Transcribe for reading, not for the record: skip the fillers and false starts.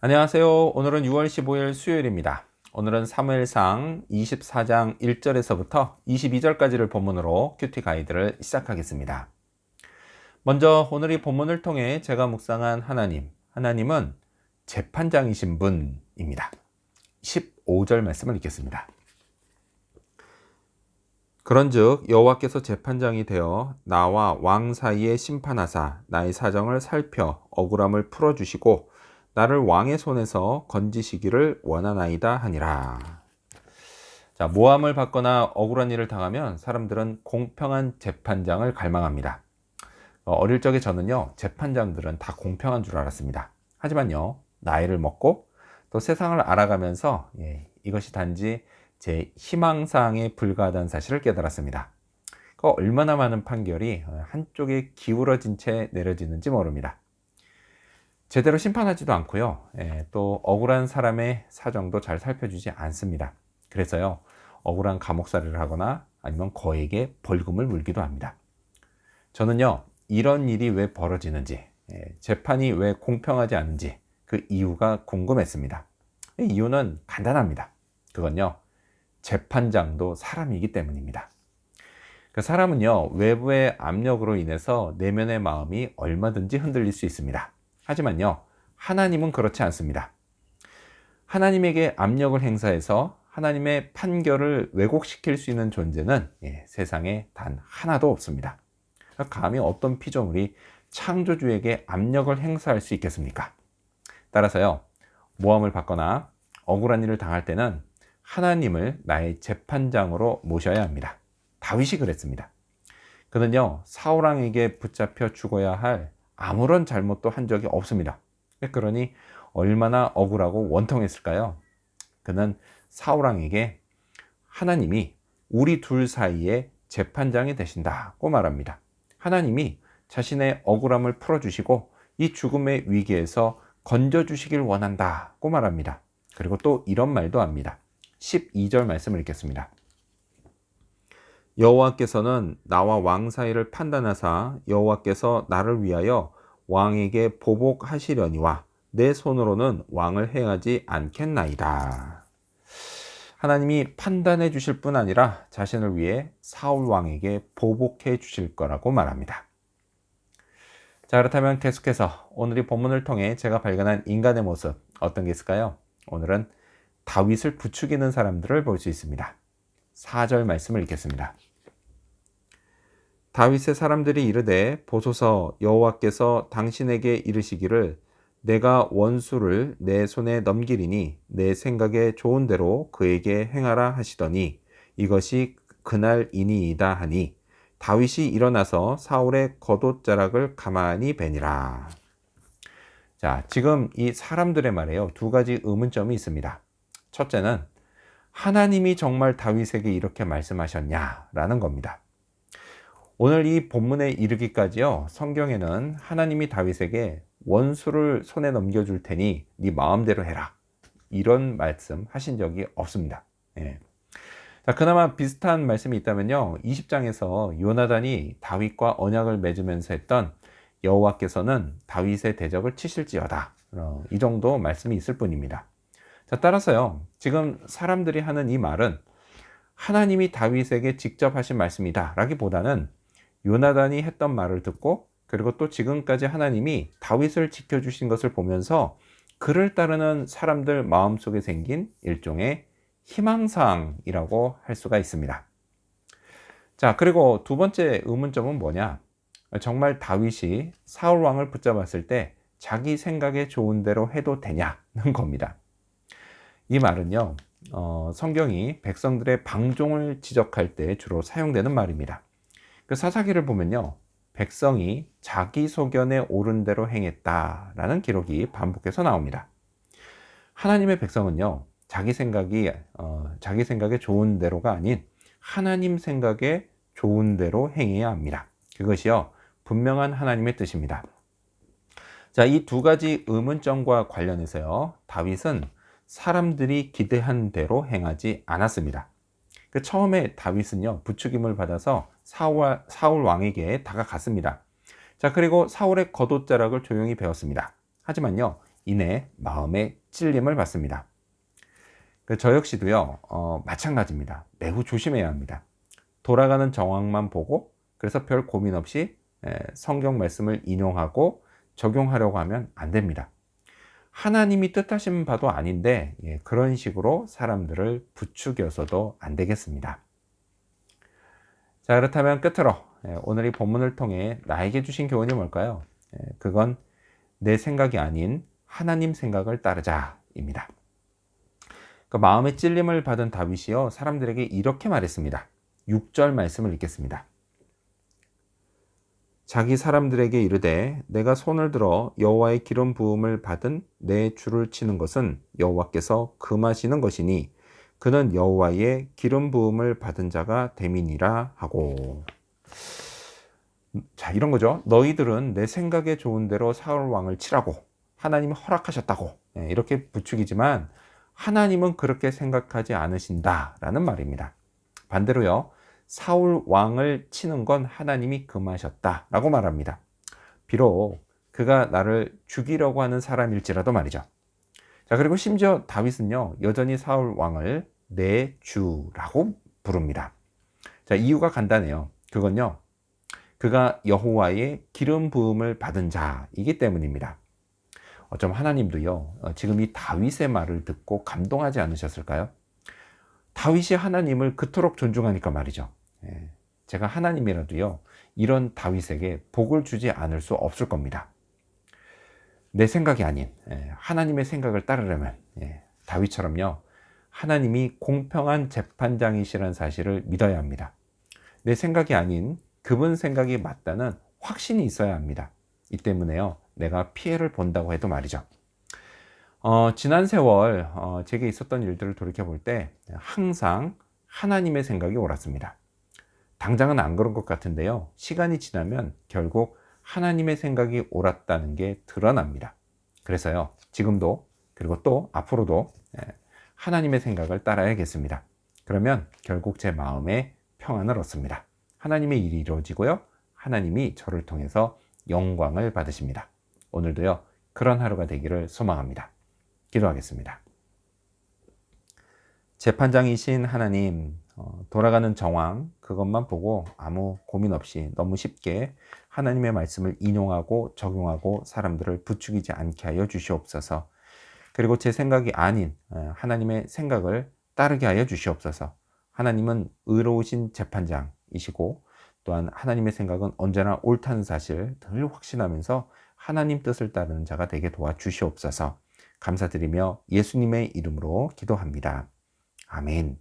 안녕하세요. 오늘은 6월 15일 수요일입니다. 오늘은 사무엘상 24장 1절에서부터 22절까지를 본문으로 큐티 가이드를 시작하겠습니다. 먼저 오늘 이 본문을 통해 제가 묵상한 하나님은 재판장이신 분입니다. 15절 말씀을 읽겠습니다. 그런즉 여호와께서 재판장이 되어 나와 왕 사이에 심판하사 나의 사정을 살펴 억울함을 풀어주시고 나를 왕의 손에서 건지시기를 원하나이다 하니라. 자, 모함을 받거나 억울한 일을 당하면 사람들은 공평한 재판장을 갈망합니다. 어릴 적에 저는요, 재판장들은 다 공평한 줄 알았습니다. 하지만요, 나이를 먹고 또 세상을 알아가면서 이것이 단지 제 희망사항에 불과하다는 사실을 깨달았습니다. 얼마나 많은 판결이 한쪽에 기울어진 채 내려지는지 모릅니다. 제대로 심판하지도 않고요. 또 억울한 사람의 사정도 잘 살펴주지 않습니다. 그래서요, 억울한 감옥살이를 하거나 아니면 거액의 벌금을 물기도 합니다. 저는요, 이런 일이 왜 벌어지는지, 재판이 왜 공평하지 않은지 그 이유가 궁금했습니다. 이유는 간단합니다. 그건요, 재판장도 사람이기 때문입니다. 그 사람은요, 외부의 압력으로 인해서 내면의 마음이 얼마든지 흔들릴 수 있습니다. 하지만요, 하나님은 그렇지 않습니다. 하나님에게 압력을 행사해서 하나님의 판결을 왜곡시킬 수 있는 존재는 세상에 단 하나도 없습니다. 감히 어떤 피조물이 창조주에게 압력을 행사할 수 있겠습니까? 따라서요, 모함을 받거나 억울한 일을 당할 때는 하나님을 나의 재판장으로 모셔야 합니다. 다윗이 그랬습니다. 그는요, 사울왕에게 붙잡혀 죽어야 할 아무런 잘못도 한 적이 없습니다. 그러니 얼마나 억울하고 원통했을까요? 그는 사울왕에게 하나님이 우리 둘 사이에 재판장이 되신다고 말합니다. 하나님이 자신의 억울함을 풀어주시고 이 죽음의 위기에서 건져주시길 원한다고 말합니다. 그리고 또 이런 말도 합니다. 12절 말씀을 읽겠습니다. 여호와께서는 나와 왕 사이를 판단하사 여호와께서 나를 위하여 왕에게 보복하시려니와 내 손으로는 왕을 행하지 않겠나이다. 하나님이 판단해 주실 뿐 아니라 자신을 위해 사울 왕에게 보복해 주실 거라고 말합니다. 자, 그렇다면 계속해서 오늘 이 본문을 통해 제가 발견한 인간의 모습 어떤 게 있을까요? 오늘은 다윗을 부추기는 사람들을 볼 수 있습니다. 4절 말씀을 읽겠습니다. 다윗의 사람들이 이르되 보소서 여호와께서 당신에게 이르시기를 내가 원수를 내 손에 넘기리니 내 생각에 좋은 대로 그에게 행하라 하시더니 이것이 그날이니이다 하니 다윗이 일어나서 사울의 겉옷자락을 가만히 베니라. 자, 지금 이 사람들의 말에요, 두 가지 의문점이 있습니다. 첫째는 하나님이 정말 다윗에게 이렇게 말씀하셨냐라는 겁니다. 오늘 이 본문에 이르기까지요, 성경에는 하나님이 다윗에게 원수를 손에 넘겨줄 테니 네 마음대로 해라, 이런 말씀 하신 적이 없습니다. 자, 그나마 비슷한 말씀이 있다면요, 20장에서 요나단이 다윗과 언약을 맺으면서 했던 여호와께서는 다윗의 대적을 치실지어다, 이 정도 말씀이 있을 뿐입니다. 자, 따라서요, 지금 사람들이 하는 이 말은 하나님이 다윗에게 직접 하신 말씀이다 라기보다는 요나단이 했던 말을 듣고 그리고 또 지금까지 하나님이 다윗을 지켜주신 것을 보면서 그를 따르는 사람들 마음속에 생긴 일종의 희망사항이라고 할 수가 있습니다. 자, 그리고 두 번째 의문점은 뭐냐? 정말 다윗이 사울 왕을 붙잡았을 때 자기 생각에 좋은 대로 해도 되냐는 겁니다. 이 말은요, 성경이 백성들의 방종을 지적할 때 주로 사용되는 말입니다. 그 사사기를 보면요, 백성이 자기 소견에 옳은 대로 행했다라는 기록이 반복해서 나옵니다. 하나님의 백성은요, 자기 생각에 좋은 대로가 아닌 하나님 생각에 좋은 대로 행해야 합니다. 그것이요, 분명한 하나님의 뜻입니다. 자, 이 두 가지 의문점과 관련해서요, 다윗은 사람들이 기대한 대로 행하지 않았습니다. 처음에 다윗은요, 부추김을 받아서 사울 왕에게 다가갔습니다. 자, 그리고 사울의 겉옷자락을 조용히 베었습니다. 하지만요, 이내 마음의 찔림을 받습니다. 저 역시도요, 마찬가지입니다. 매우 조심해야 합니다. 돌아가는 정황만 보고 그래서 별 고민 없이 성경 말씀을 인용하고 적용하려고 하면 안 됩니다. 하나님이 뜻하신 바도 아닌데 그런 식으로 사람들을 부추겨서도 안 되겠습니다. 자, 그렇다면 끝으로 오늘 이 본문을 통해 나에게 주신 교훈이 뭘까요? 그건 내 생각이 아닌 하나님 생각을 따르자입니다. 그 마음의 찔림을 받은 다윗이요, 사람들에게 이렇게 말했습니다. 6절 말씀을 읽겠습니다. 자기 사람들에게 이르되 내가 손을 들어 여호와의 기름 부음을 받은 내 주를 치는 것은 여호와께서 금하시는 것이니 그는 여호와의 기름 부음을 받은 자가 됨이니라 하고. 자, 이런 거죠. 너희들은 내 생각에 좋은 대로 사울 왕을 치라고 하나님이 허락하셨다고 이렇게 부추기지만 하나님은 그렇게 생각하지 않으신다라는 말입니다. 반대로요, 사울 왕을 치는 건 하나님이 금하셨다라고 말합니다. 비록 그가 나를 죽이려고 하는 사람일지라도 말이죠. 자, 그리고 심지어 다윗은요, 여전히 사울 왕을 내 주라고 부릅니다. 자, 이유가 간단해요. 그건요, 그가 여호와의 기름 부음을 받은 자이기 때문입니다. 어쩜 하나님도요, 지금 이 다윗의 말을 듣고 감동하지 않으셨을까요? 다윗이 하나님을 그토록 존중하니까 말이죠. 제가 하나님이라도요, 이런 다윗에게 복을 주지 않을 수 없을 겁니다. 내 생각이 아닌 하나님의 생각을 따르려면 다윗처럼요, 하나님이 공평한 재판장이시라는 사실을 믿어야 합니다. 내 생각이 아닌 그분 생각이 맞다는 확신이 있어야 합니다. 이 때문에요, 내가 피해를 본다고 해도 말이죠. 지난 세월 제게 있었던 일들을 돌이켜볼 때 항상 하나님의 생각이 옳았습니다. 당장은 안 그런 것 같은데요, 시간이 지나면 결국 하나님의 생각이 옳았다는 게 드러납니다. 그래서요, 지금도 그리고 또 앞으로도 하나님의 생각을 따라야겠습니다. 그러면 결국 제 마음에 평안을 얻습니다. 하나님의 일이 이루어지고요, 하나님이 저를 통해서 영광을 받으십니다. 오늘도요, 그런 하루가 되기를 소망합니다. 기도하겠습니다. 재판장이신 하나님, 돌아가는 정황 그것만 보고 아무 고민 없이 너무 쉽게 하나님의 말씀을 인용하고 적용하고 사람들을 부추기지 않게 하여 주시옵소서. 그리고 제 생각이 아닌 하나님의 생각을 따르게 하여 주시옵소서. 하나님은 의로우신 재판장이시고 또한 하나님의 생각은 언제나 옳다는 사실 늘 확신하면서 하나님 뜻을 따르는 자가 되게 도와주시옵소서. 감사드리며 예수님의 이름으로 기도합니다. 아멘.